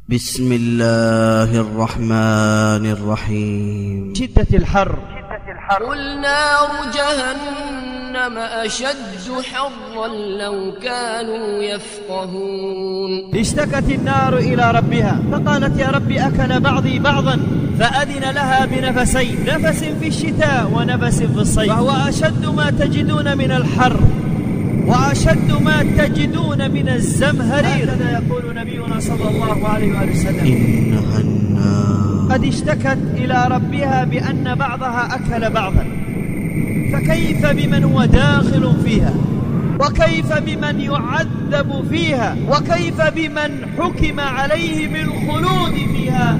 بسم الله الرحمن الرحيم. شدة الحر. قل نار جهنم أشد حرا لو كانوا يفقهون. اشتكت النار إلى ربها فقالت يا رب أكل بعضي بعضا، فأذن لها بنفسين، نفس في الشتاء ونفس في الصيف، وهو أشد ما تجدون من الحر وأشد ما تجدون من الزمهرير. هكذا يقول نبينا صلى الله عليه وسلم: إنها النار قد اشتكت إلى ربها بأن بعضها أكل بعضا، فكيف بمن هو داخل فيها، وكيف بمن يعذب فيها، وكيف بمن حكم عليه بالخلود فيها.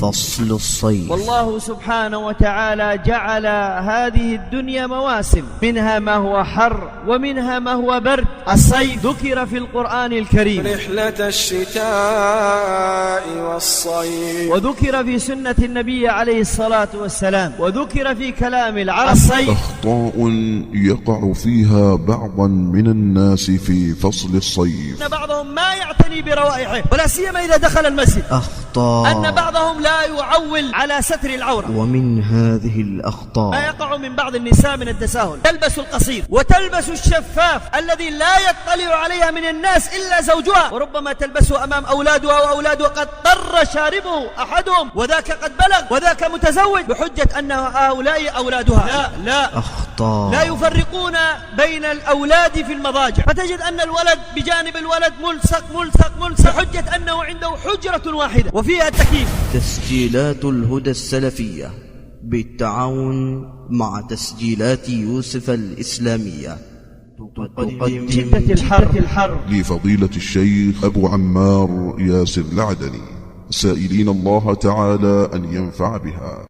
فصل الصيف. والله سبحانه وتعالى جعل هذه الدنيا مواسم، منها ما هو حر ومنها ما هو برد. الصيف ذكر في القرآن الكريم، رحلة الشتاء والصيف، وذكر في سنة النبي عليه الصلاة والسلام، وذكر في كلام العرب. الصيف أخطاء يقع فيها بعضا من الناس في فصل الصيف. أن بعضهم ما يعتني بروائحه، ولا سيما إذا دخل المسجد. أخطاء. أن بعضهم لا يعول على ستر العورة. ومن هذه الأخطاء ما يقع من بعض النساء من التساهل، تلبس القصير وتلبس الشفاف الذي لا يطلع عليها من الناس إلا زوجها، وربما تلبسه أمام أولادها وأولادها قد طر شاربه أحدهم، وذاك قد بلغ، وذاك متزوج، بحجة أن هؤلاء أولادها. لا أخطاء. لا يفرقون بين الأولاد في المضاجع، فتجد أن الولد بجانب الولد ملصق بحجة أنه عنده حجرة واحدة وفيها تكييف. تسجيلات الهدى السلفية بالتعاون مع تسجيلات يوسف الإسلامية تقدم شدة الحر لفضيلة الشيخ أبو عمار ياسر العدني، سائلين الله تعالى أن ينفع بها.